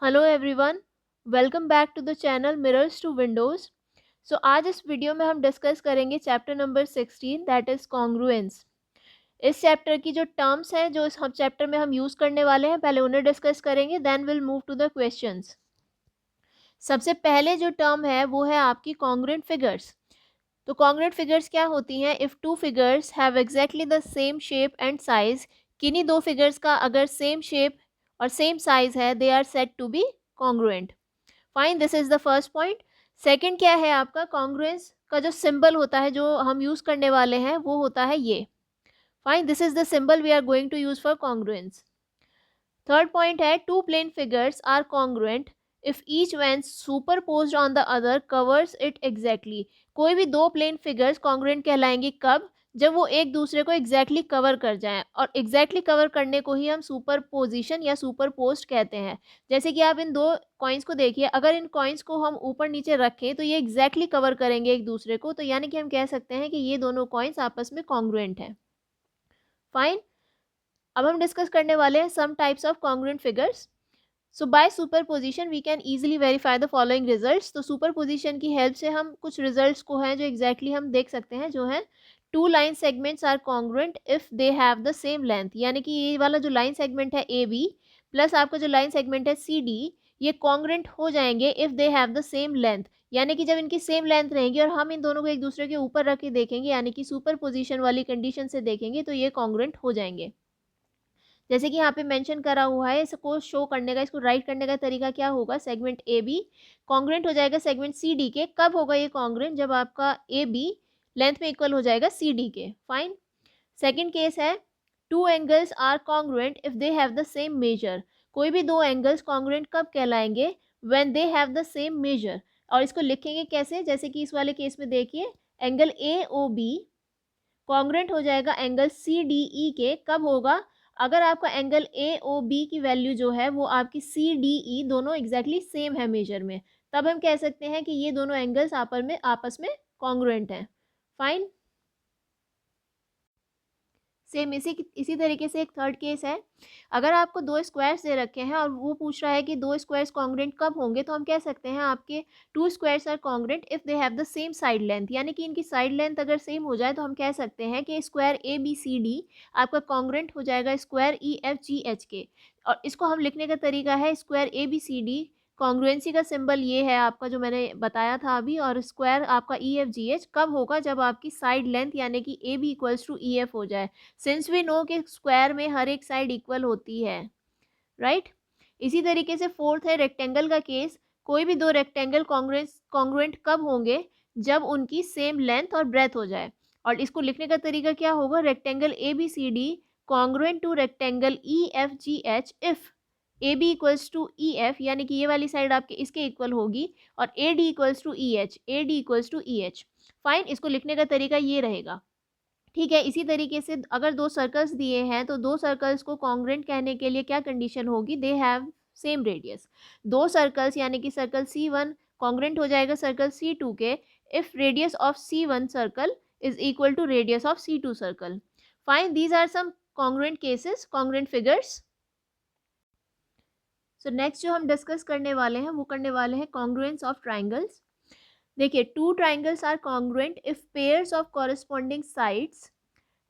Hello everyone, welcome back to the channel mirrors to windows. आज इस video में हम डिस्कस करेंगे chapter number 16 that is congruence. इस चैप्टर की जो टर्म्स हैं जो इस हम चैप्टर में हम यूज़ करने वाले हैं, पहले उन्हें डिस्कस करेंगे, then will move to the questions. सबसे पहले जो टर्म है वो है आपकी कॉन्ग्रुएंट फिगर्स। तो कॉन्ग्रुएंट फिगर्स क्या होती हैं? If two figures have exactly the same shape and size, किन्हीं दो फिगर्स का अगर सेम शेप और सेम साइज है, they are said to be congruent. Fine, this is the first point. Second क्या है आपका? कॉन्ग्रुएंस का जो सिंबल होता है जो हम यूज करने वाले हैं वो होता है ये। Fine, this is the symbol we are going to use for congruence. Third point है two plane figures are congruent if each one superposed on the other covers it exactly. कोई भी दो प्लेन फिगर्स कॉन्ग्रुएंट कहलाएंगे कब? जब वो एक दूसरे को एग्जैक्टली कवर कर जाएं, और एग्जैक्टली कवर करने को ही हम सुपरपोजिशन या सुपरपोस्ट कहते हैं। जैसे कि आप इन दो कॉइन्स को देखिए, अगर इन कॉइन्स को हम ऊपर नीचे रखें तो ये एग्जैक्टली कवर करेंगे एक दूसरे को, तो यानी कि हम कह सकते हैं कि ये दोनों कॉइन्स आपस में कॉन्ग्रुएंट हैं। फाइन, अब हम डिस्कस करने वाले हैं some types of congruent figures. So by superposition we can easily verify the following results. तो सुपरपोजिशन की हेल्प से हम कुछ रिजल्ट्स को हैं जो एग्जैक्टली हम देख सकते हैं, जो है two line segments are congruent if they have the same length. यानी कि ये वाला जो लाइन सेगमेंट है ए बी प्लस आपका जो लाइन सेगमेंट है सी डी, ये कॉन्ग्रुएंट हो जाएंगे if they have the same length. यानी कि जब इनकी सेम लेंथ रहेगी और हम इन दोनों को एक दूसरे के ऊपर रख के देखेंगे, यानी कि सुपरपोजिशन वाली कंडीशन से देखेंगे, तो ये कॉन्ग्रुएंट हो जाएंगे। जैसे कि यहाँ पे मेंशन करा हुआ है, इसको शो करने का, इसको राइट करने का तरीका क्या होगा? सेगमेंट ए बी कॉन्ग्रुएंट हो जाएगा सेगमेंट सी डी के। कब होगा ये कॉन्ग्रुएंट? जब आपका ए बी लेंथ में इक्वल हो जाएगा सी डी के। फाइन, सेकंड केस है two angles are congruent if they have the same measure. कोई भी दो एंगल्स कॉन्ग्रुएंट कब कहलाएंगे? When they have the same measure. और इसको लिखेंगे कैसे? जैसे कि इस वाले केस में देखिए, angle A O B congruent हो जाएगा एंगल सी डी ई के। कब होगा? अगर आपका एंगल ए ओ बी की वैल्यू जो है वो आपकी सी डी ई दोनों एग्जैक्टली सेम है मेजर में, तब हम कह सकते हैं कि ये दोनों एंगल्स आपस में कॉन्ग्रुएंट हैं। फाइन, सेम इसी तरीके से एक थर्ड केस है। अगर आपको दो स्क्वायर्स दे रखे हैं और वो पूछ रहा है कि दो स्क्वायर्स कॉन्ग्रुएंट कब होंगे, तो हम कह सकते हैं आपके two squares are congruent if they have the same side length. यानी कि इनकी साइड लेंथ अगर सेम हो जाए तो हम कह सकते हैं कि square A B C D आपका कॉन्ग्रुएंट हो जाएगा square E F G H के। और इसको हम लिखने का तरीका है square A B C D, congruency का सिंबल ये है आपका जो मैंने बताया था अभी, और स्क्वायर आपका ई एफ जी एच कब होगा? जब आपकी साइड लेंथ यानी कि A B equals to E F हो जाए। सिंस वी नो कि स्क्वायर में हर एक साइड इक्वल होती है, राइट। इसी तरीके से फोर्थ है रेक्टेंगल का केस। कोई भी दो रेक्टेंगल कॉन्ग्रुएंट कब होंगे? जब उनकी सेम लेंथ और ब्रेथ हो जाए। और इसको लिखने का तरीका क्या होगा? Rectangle A B C D congruent to rectangle E F G H if A B equals to E F, यानी कि ये वाली साइड आपके इसके इक्वल होगी, और A D equals to E H, A D equals to E H. Fine, इसको लिखने का तरीका ये रहेगा। ठीक है, इसी तरीके से अगर दो सर्कल्स दिए हैं तो दो सर्कल्स को कॉन्ग्रुएंट कहने के लिए क्या कंडीशन होगी? They have same radius. दो सर्कल्स यानी कि सर्कल सी वन कॉन्ग्रुएंट हो जाएगा सर्कल सी टू के if radius of C one circle is equal to radius of C two circle. Fine, these are some congruent cases, congruent figures. So next जो हम discuss करने वाले हैं वो करने वाले हैं कॉन्ग्रुएंस ऑफ ट्राइंगल्स। देखिए, two triangles are congruent if pairs of corresponding sides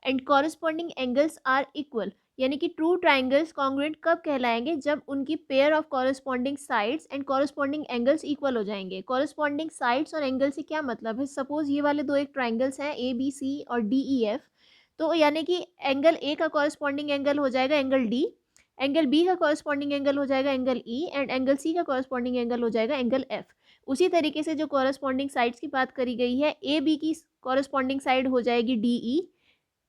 and corresponding angles are equal. यानी कि ट्रू ट्राइंगल्स कॉन्ग्रुएंट कब कहलाएंगे? जब उनकी pair of corresponding sides and corresponding angles equal हो जाएंगे। कॉरेस्पॉन्डिंग साइड्स और एंगल से क्या मतलब है? सपोज ये वाले दो एक ट्राइंगल्स हैं ए बी सी और डी ई एफ, तो यानी कि एंगल ए का कॉरेस्पॉन्डिंग एंगल हो जाएगा एंगल डी, एंगल बी का कॉरेस्पॉन्डिंग एंगल हो जाएगा angle E, and angle C का कॉरेस्पॉन्डिंग एंगल हो जाएगा एंगल एफ। उसी तरीके से जो कॉरेस्पॉन्डिंग साइड्स की बात करी गई है, ए बी की कॉरेस्पॉन्डिंग साइड हो जाएगी डी ई,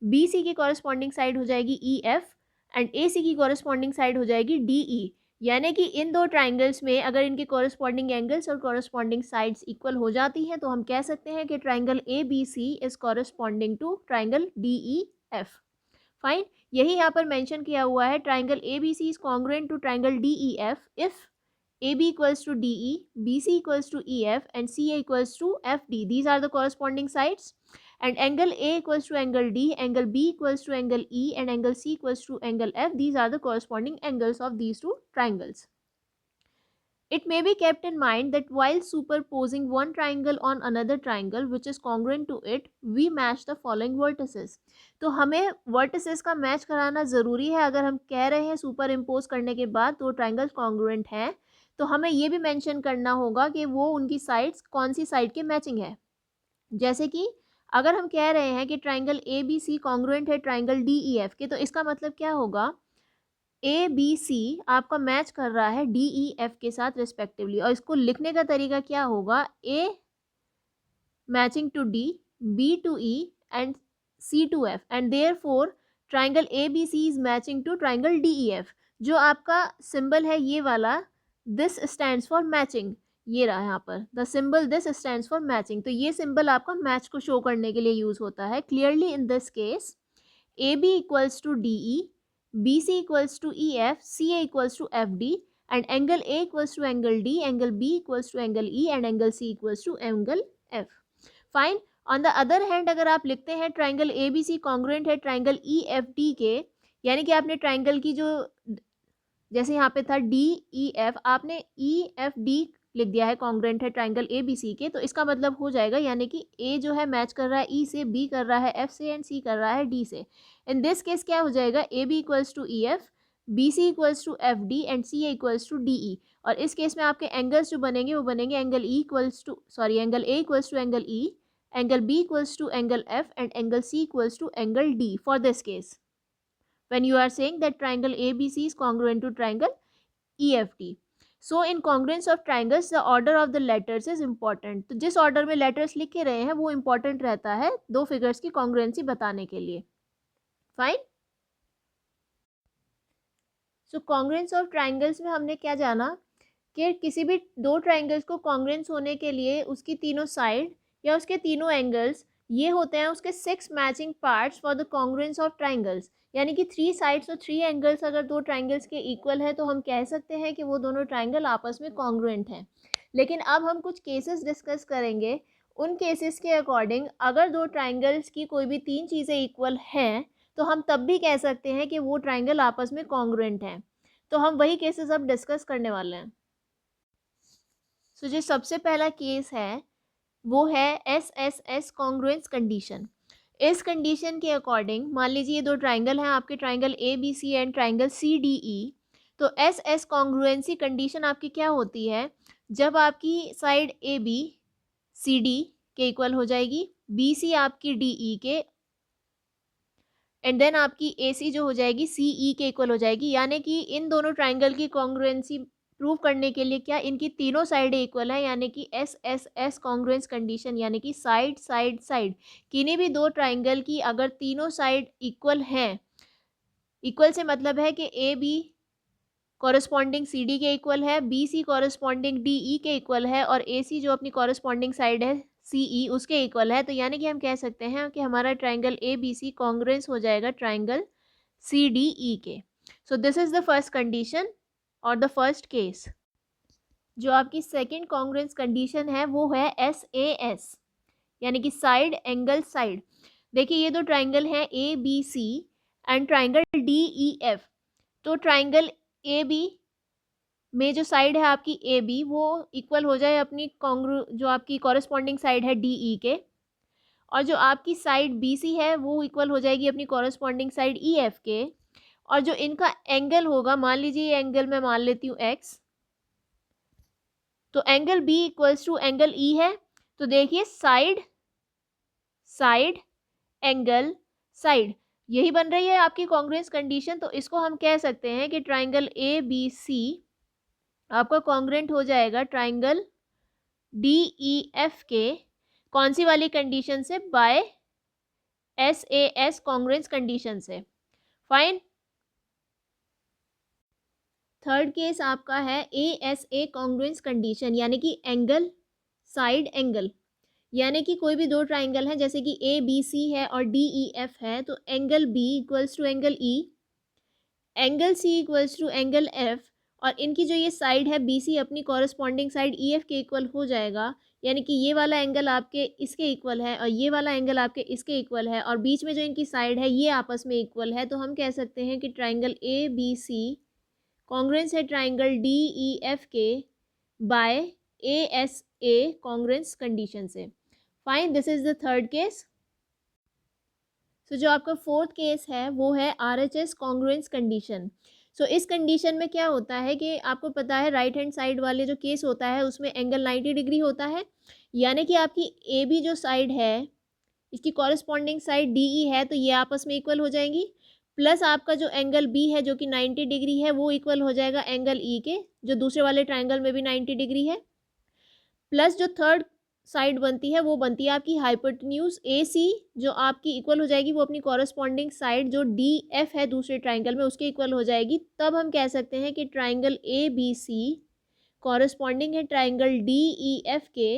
बी सी की कॉरेस्पॉन्डिंग साइड हो जाएगी ई एफ, एंड ए सी की कॉरेस्पॉन्डिंग साइड हो जाएगी डी ई। यानी कि इन दो ट्राइंगल्स में अगर इनके कॉरेस्पॉन्डिंग एंगल्स और कॉरेस्पॉन्डिंग साइड्स इक्वल हो जाती हैं तो हम कह सकते हैं कि triangle A B C is corresponding to triangle D E F. Fine, यही यहाँ पर मेंशन किया हुआ है, triangle A B C is congruent to triangle D E F if A B equals to D E, B C equals to E F, and C A equals to F D. These are the corresponding sides. And angle A equals to angle D, angle B equals to angle E, and angle C equals to angle F. These are the corresponding angles of these two triangles. It may be kept in mind that while superposing one triangle on another triangle which is congruent to it, we match the following vertices. तो हमें vertices का match कराना ज़रूरी है. अगर हम कह रहे हैं सुपर इम्पोज करने के बाद दो ट्राइंगल्स कॉन्ग्रुएंट हैं, तो हमें ये भी मेंशन करना होगा कि वो उनकी साइड्स कौन सी साइड के मैचिंग है. जैसे कि अगर हम कह रहे हैं कि triangle A B C congruent है ट्राइंगल डी ई एफ के, तो इसका मतलब क्या होगा, ए बी सी आपका मैच कर रहा है डी ई एफ के साथ रिस्पेक्टिवली. और इसको लिखने का तरीका क्या होगा, A matching to D, B to E and C to F, and therefore triangle A B C is matching to triangle D E F. जो आपका सिंबल है ये वाला, दिस स्टैंड्स फॉर मैचिंग, ये रहा यहाँ पर the symbol this stands for matching. तो ये सिंबल आपका मैच को शो करने के लिए यूज होता है. Clearly in this case A B equals to D E, BC equals to EF, CA equals to FD, and angle A equals to angle D, angle B equals to angle E, and angle C equals to angle F. Fine. On the other hand, अगर आप लिखते हैं triangle ABC congruent है triangle EFD के, यानी कि आपने triangle की जो, जैसे यहाँ पे था DEF, आपने EFD लिख दिया है कॉन्ग्रुएंट है ट्राइंगल ABC के, तो इसका मतलब हो जाएगा यानी कि A जो है मैच कर रहा है E से, B कर रहा है F से, एंड C कर रहा है D से. इन दिस केस क्या हो जाएगा, AB equals to EF, BC equals to FD and CA equals to DE. और इस केस में आपके एंगल्स जो बनेंगे वो बनेंगे angle E equals to angle A equals to angle E, angle B equals to angle F, and angle C equals to angle D for this case when you are saying that triangle ABC is congruent to triangle EFD. So in congruence of triangles the order of the letters is important. तो जिस order में letters लिखे रहे हैं वो important रहता है दो फिगर्स की कॉन्ग्रुएंसी बताने के लिए. Fine. So congruence of triangles में हमने क्या जाना कि किसी भी दो ट्राइंगल्स को कॉन्ग्रुएंस होने के लिए उसकी तीनों साइड या उसके तीनों एंगल्स ये होते हैं उसके 6 matching parts for the congruence of triangles. यानी कि 3 साइड्स और 3 एंगल्स अगर दो ट्राइंगल्स के इक्वल है तो हम कह सकते हैं कि वो दोनों ट्राइंगल आपस में कॉन्ग्रुएंट हैं. लेकिन अब हम कुछ केसेस डिस्कस करेंगे. उन केसेस के अकॉर्डिंग अगर दो ट्राइंगल्स की कोई भी 3 चीज़ें इक्वल हैं तो हम तब भी कह सकते हैं कि वो ट्राइंगल आपस में कॉन्ग्रुएंट हैं. तो हम वही केसेस अब डिस्कस करने वाले हैं. सो जो सबसे पहला केस है वो है SSS कॉन्ग्रुएंस कंडीशन. इस कंडीशन के अकॉर्डिंग मान लीजिए ये दो ट्राइंगल हैं आपके, triangle ABC and triangle CDE. तो SS कॉन्ग्रुएंसी कंडीशन आपकी क्या होती है, जब आपकी साइड AB CD के इक्वल हो जाएगी, BC आपकी DE के, एंड देन आपकी AC जो हो जाएगी CE के इक्वल हो जाएगी. यानी कि इन दोनों ट्राइंगल की कॉन्ग्रुएंसी प्रूव करने के लिए क्या इनकी तीनों साइडें इक्वल है, यानी कि SSS कॉन्ग्रुएंस कंडीशन, यानी कि साइड साइड साइड. किन्हीं भी दो ट्राइंगल की अगर तीनों साइड इक्वल हैं, इक्वल से मतलब है कि AB कॉरस्पॉन्डिंग CD के इक्वल है, BC कॉरस्पॉन्डिंग DE के इक्वल है, और AC जो अपनी कॉरस्पॉन्डिंग साइड है CE उसके इक्वल है, तो यानी कि हम कह सकते हैं कि हमारा ट्राइंगल ABC कॉन्ग्रुएंस हो जाएगा ट्राइंगल CDE के. So this is the first condition और द फर्स्ट केस. जो आपकी सेकंड कॉन्ग्रुएंस कंडीशन है वो है SAS, यानी कि साइड एंगल साइड. देखिए ये दो ट्राइंगल हैं ABC एंड ट्राइंगल DEF. तो ट्राइंगल AB में जो साइड है आपकी AB वो इक्वल हो जाए अपनी जो आपकी कॉरस्पॉन्डिंग साइड है DE के, और जो आपकी साइड BC है वो इक्वल हो जाएगी अपनी कॉरस्पॉन्डिंग साइड EF के. और जो इनका एंगल होगा, मान लीजिए ये एंगल मैं मान लेती हूँ X, तो angle B equals to angle E है. तो देखिए साइड साइड एंगल साइड यही बन रही है आपकी कॉन्ग्रुएंस कंडीशन. तो इसको हम कह सकते हैं कि ट्राइंगल ABC आपका कॉन्ग्रुएंट हो जाएगा ट्राइंगल DEF के कौन सी वाली कंडीशन से, बाय SAS कॉन्ग्रुएंस कंडीशन से. फाइन. थर्ड केस आपका है ASA कॉन्ग्रुएंस कंडीशन, यानी कि एंगल साइड एंगल. यानी कि कोई भी दो ट्राइंगल हैं जैसे कि ABC है और DEF है, तो angle B equals to angle E, angle C equals to angle F, और इनकी जो ये साइड है BC अपनी कॉरस्पॉन्डिंग साइड EF के इक्वल हो जाएगा. यानी कि ये वाला एंगल आपके इसके इक्वल है और ये वाला एंगल आपके इसके इक्वल है, और बीच में जो इनकी साइड है ये आपस में इक्वल है. तो हम कह सकते हैं कि ट्राइंगल ABC कॉन्ग्रुएंस है ट्राइंगल DEF के बाय ASA कॉन्ग्रुएंस कंडीशन से। Fine, this is the third case. So जो आपका फोर्थ केस है वो है RHS कॉन्ग्रुएंस कंडीशन। सो इस कंडीशन में क्या होता है कि आपको पता है राइट हैंड साइड वाले जो केस होता है उसमें एंगल 90 डिग्री होता है, यानी कि आपकी AB जो साइड है इसकी कॉरेस्पॉन्डिंग साइड DE है, तो ये आपस में इक्वल हो जाएंगी, प्लस आपका जो एंगल B है जो कि 90 डिग्री है वो इक्वल हो जाएगा एंगल E के, जो दूसरे वाले ट्राइंगल में भी 90 डिग्री है, प्लस जो थर्ड साइड बनती है वो बनती है आपकी हाइपोटेन्यूज AC, जो आपकी इक्वल हो जाएगी वो अपनी कॉरेस्पॉन्डिंग साइड जो DF है दूसरे ट्राइंगल में उसके इक्वल हो जाएगी। तब हम कह सकते हैं कि ट्राइंगल ABC कॉरेस्पॉन्डिंग है ट्राइंगल DEF के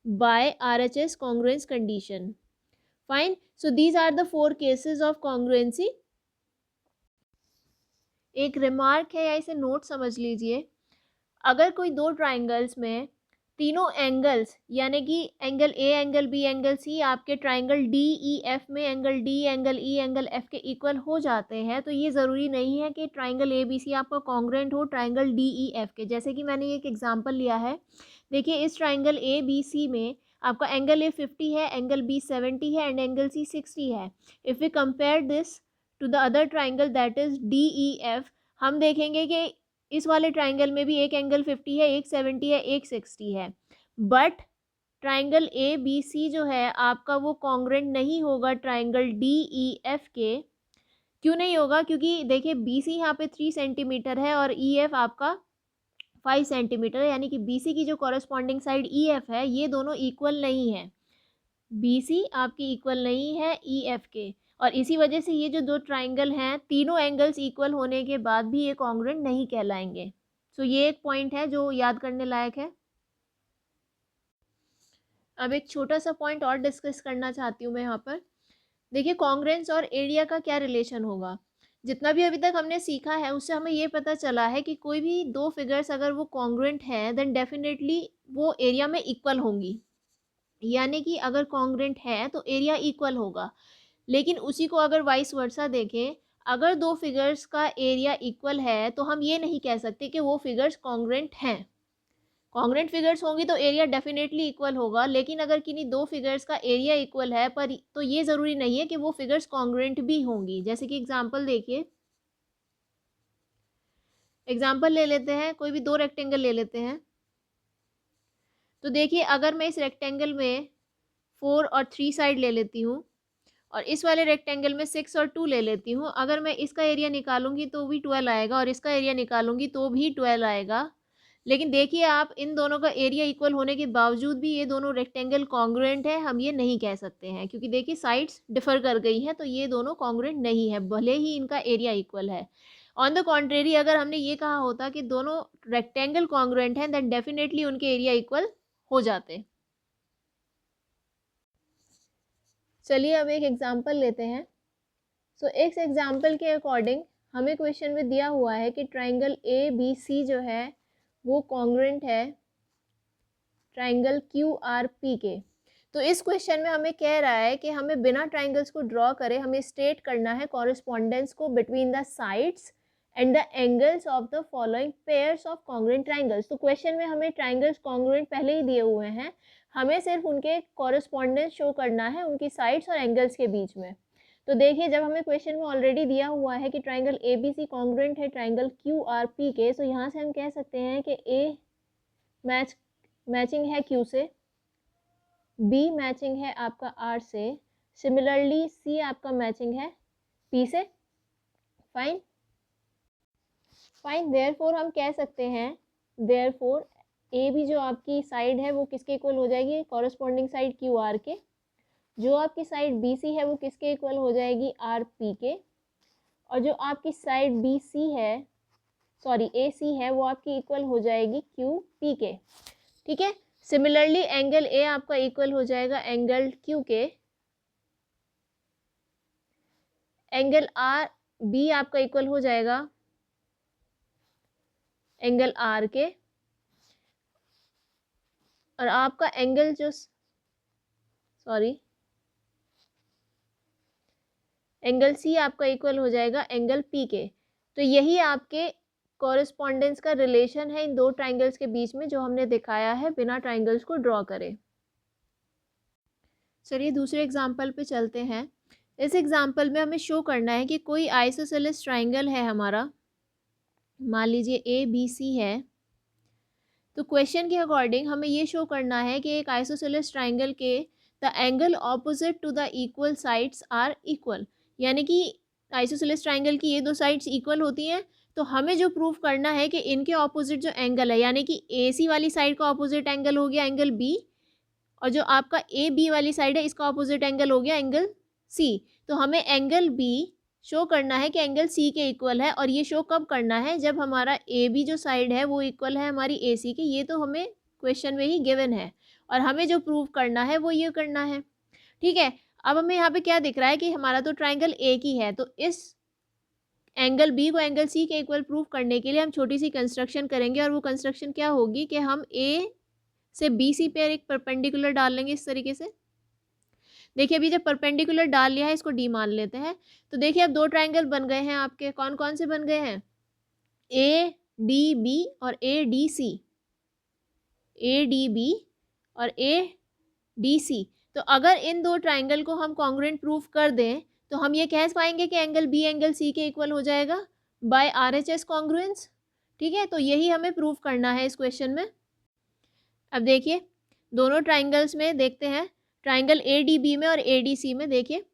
by RHS congruence condition. Fine, so these are the 4 cases of congruency. एक रिमार्क है या इसे नोट समझ लीजिए, अगर कोई दो ट्राइंगल्स में तीनों एंगल्स यानी कि angle A, angle B, angle C आपके ट्राइंगल DEF में angle D, angle E, angle F के इक्वल हो जाते हैं, तो ये ज़रूरी नहीं है कि ट्राइंगल ABC आपका कॉन्ग्रुएंट हो ट्राइंगल DEF के। जैसे कि मैंने एक एग्जांपल लिया है, देखिए इस ट्राइंगल ABC में आपका एंगल A 50 है, एंगल B 70 है एंड एंगल C 60 है। If we compare this to the other triangle that is DEF, हम देखेंगे कि इस वाले ट्राइंगल में भी एक एंगल 50 है, एक 70 है, एक 60 है, बट ट्राइंगल ABC जो है आपका वो कॉन्ग्रुएंट नहीं होगा ट्राइंगल DEF के। क्यों नहीं होगा? क्योंकि देखिए BC यहाँ पे 3 सेंटीमीटर है और EF आपका 5 सेंटीमीटर है, यानी कि BC की जो कॉरेस्पॉन्डिंग साइड EF है ये दोनों इक्वल नहीं है, BC आपकी इक्वल नहीं है EF के, और इसी वजह से ये जो दो ट्राइंगल हैं तीनों एंगल्स इक्वल होने के बाद भी ये कॉन्ग्रुएंट नहीं कहलाएंगे। सो ये एक पॉइंट है जो याद करने लायक है। अब एक छोटा सा पॉइंट और डिस्कस करना चाहती हूँ मैं यहाँ पर। देखिए कॉन्ग्रुएंस और एरिया का क्या रिलेशन होगा। जितना भी अभी तक हमने सीखा है उससे हमें ये पता चला है कि कोई भी दो फिगर्स अगर वो कॉन्ग्रुएंट हैं देन डेफिनेटली वो एरिया में इक्वल होंगी, यानी कि अगर कॉन्ग्रुएंट है तो एरिया इक्वल होगा। लेकिन उसी को अगर वाइस वर्सा देखें, अगर दो फिगर्स का एरिया इक्वल है तो हम ये नहीं कह सकते कि वो फिगर्स कॉन्ग्रुएंट हैं। कॉन्ग्रुएंट फिगर्स होंगी तो एरिया डेफिनेटली इक्वल होगा, लेकिन अगर किन्हीं दो फिगर्स का एरिया इक्वल है पर तो ये ज़रूरी नहीं है कि वो फिगर्स कॉन्ग्रुएंट भी होंगी। जैसे कि एग्जांपल देखिए, एग्जांपल ले लेते हैं, कोई भी दो रेक्टेंगल ले लेते हैं। तो देखिए अगर मैं इस रेक्टेंगल में 4 और 3 साइड ले लेती हूँ और इस वाले रेक्टेंगल में 6 और 2 ले लेती हूँ, अगर मैं इसका एरिया निकालूंगी तो भी 12 आएगा और इसका एरिया निकालूंगी तो भी 12 आएगा। लेकिन देखिए आप इन दोनों का एरिया इक्वल होने के बावजूद भी ये दोनों रेक्टेंगल कॉन्ग्रुएंट है, हम ये नहीं कह सकते हैं, क्योंकि देखिए साइड्स डिफर कर गई हैं, तो ये दोनों कॉन्ग्रुएंट नहीं है भले ही इनका एरिया इक्वल है। ऑन द कॉन्ट्रेरी अगर हमने ये कहा होता कि दोनों रेक्टेंगल कॉन्ग्रुएंट हैं देन डेफिनेटली उनके एरिया इक्वल हो जाते। चलिए अब एक एग्जाम्पल लेते हैं। सो इस एग्जाम्पल के अकॉर्डिंग हमें क्वेश्चन में दिया हुआ है कि ट्राइंगल ABC जो है वो कॉन्ग्रुएंट है ट्राइंगल QRP के। तो इस क्वेश्चन में हमें कह रहा है कि हमें बिना ट्राइंगल्स को ड्रॉ करे हमें स्टेट करना है कॉरेस्पॉन्डेंस को between the sides and the angles of the following pairs of congruent triangles. तो क्वेश्चन में हमें ट्राइंगल्स कॉन्ग्रुएंट पहले ही दिए हुए हैं, हमें सिर्फ उनके कॉरेस्पॉन्डेंस शो करना है उनकी साइड्स और एंगल्स के बीच में। तो देखिए जब हमें क्वेश्चन में ऑलरेडी दिया हुआ है कि ट्राइंगल ABC कॉन्ग्रुएंट है ट्राइंगल QRP के, तो यहाँ से हम कह सकते हैं कि A मैचिंग है Q से, B मैचिंग है आपका R से, सिमिलरली C आपका मैचिंग है P से। फाइन फाइन, देयरफॉर हम कह सकते हैं देयरफॉर A भी जो आपकी साइड है वो किसके इक्वल हो जाएगी, कॉरेस्पॉन्डिंग साइड QR के। जो आपकी साइड BC है वो किसके इक्वल हो जाएगी, RP के। और जो आपकी साइड BC है सॉरी AC है वो आपकी इक्वल हो जाएगी QP के। ठीक है, सिमिलरली एंगल A आपका इक्वल हो जाएगा एंगल Q के, एंगल B आपका इक्वल हो जाएगा एंगल R के, और आपका एंगल जो एंगल C आपका इक्वल हो जाएगा एंगल P के। तो यही आपके कॉरेस्पॉन्डेंस का रिलेशन है इन दो ट्राइंगल्स के बीच में जो हमने दिखाया है बिना ट्राइंगल्स को ड्रॉ करे। चलिए दूसरे एग्जाम्पल पे चलते हैं। इस एग्जाम्पल में हमें शो करना है कि कोई आइसोसेलेस ट्राइंगल है हमारा, मान लीजिए ABC है। तो क्वेश्चन के अकॉर्डिंग हमें ये शो करना है कि एक आइसोसेलेस ट्राइंगल के the angle opposite to the equal sides are equal, यानी कि आइसोसेलेस ट्राइंगल की ये दो साइड्स इक्वल होती हैं। तो हमें जो प्रूव करना है कि इनके ऑपोजिट जो एंगल है, यानी कि AC वाली साइड का ऑपोजिट एंगल हो गया एंगल B, और जो आपका AB वाली साइड है इसका ऑपोजिट एंगल हो गया एंगल C। तो हमें एंगल B शो करना है कि एंगल C के इक्वल है, और ये शो कब करना है, जब हमारा AB जो साइड है वो इक्वल है हमारी AC के। ये तो हमें क्वेश्चन में ही गिवन है, और हमें जो प्रूव करना है वो ये करना है। ठीक है, अब हमें यहाँ पे क्या दिख रहा है कि हमारा तो ट्राइंगल एक ही है, तो इस एंगल B को एंगल C के इक्वल प्रूव करने के लिए हम छोटी सी कंस्ट्रक्शन करेंगे, और वो कंस्ट्रक्शन क्या होगी कि हम A से BC पर एक परपेंडिकुलर डाल लेंगे इस तरीके से। देखिए अभी जब परपेंडिकुलर डाल लिया है, इसको D मान लेते हैं। तो देखिए अब दो ट्राइंगल बन गए हैं आपके, कौन कौन से बन गए हैं, ADB और ADC, ADB और ADC। तो अगर इन दो ट्राइंगल को हम कॉन्ग्रुएंट प्रूफ कर दें तो हम ये कह पाएंगे कि एंगल B एंगल C के इक्वल हो जाएगा बाय RHS कॉन्ग्रुएंस। ठीक है, तो यही हमें प्रूफ करना है इस क्वेश्चन में। अब देखिए दोनों ट्राइंगल्स में देखते हैं, ट्राइंगल ADB में और ADC में देखिए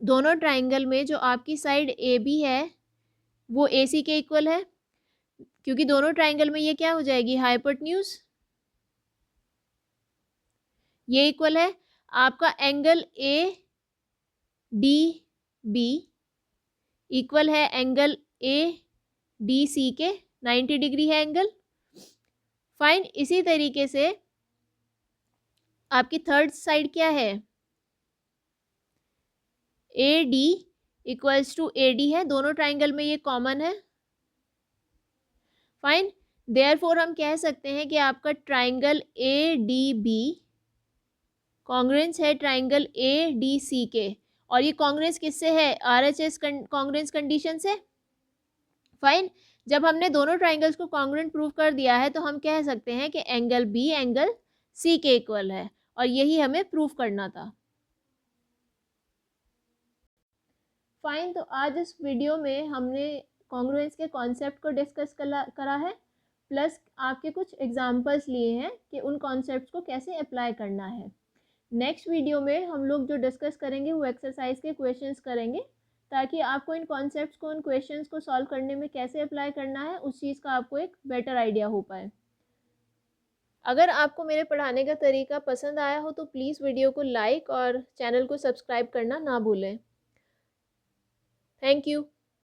दोनों ट्राइंगल में जो आपकी साइड AB है वो AC के इक्वल है, क्योंकि दोनों ट्राइंगल में ये क्या हो जाएगी, हाइपोटेन्यूज, ये इक्वल है। आपका एंगल ADB इक्वल है एंगल ADC के, 90 डिग्री है एंगल। फाइन, इसी तरीके से आपकी थर्ड साइड क्या है, AD इक्वल्स टू AD है, दोनों ट्राइंगल में ये कॉमन है। फाइन, देयरफॉर हम कह सकते हैं कि आपका ट्राइंगल ADB कॉन्ग्रुएंस है ट्राइंगल ADC के, और ये कॉन्ग्रुएंस किससे है, RHS कॉन्ग्रुएंस कंडीशन से। फाइन, जब हमने दोनों ट्राइंगल्स को कॉन्ग्रुएंट प्रूव कर दिया है तो हम कह सकते हैं कि एंगल B एंगल C के इक्वल है, और यही हमें प्रूव करना था। फाइन, तो आज इस वीडियो में हमने कॉन्ग्रुएंस के कॉन्सेप्ट को डिस्कस करा है, प्लस आपके कुछ एग्जांपल्स लिए हैं कि उन कॉन्सेप्ट्स को कैसे अप्लाई करना है। नेक्स्ट वीडियो में हम लोग जो डिस्कस करेंगे वो एक्सरसाइज के क्वेश्चंस करेंगे, ताकि आपको इन कॉन्सेप्ट्स को, इन क्वेश्चंस को सॉल्व करने में कैसे अप्लाई करना है उस चीज़ का आपको एक बेटर आइडिया हो पाए। अगर आपको मेरे पढ़ाने का तरीका पसंद आया हो तो प्लीज़ वीडियो को लाइक और चैनल को सब्सक्राइब करना ना भूलें। Thank you.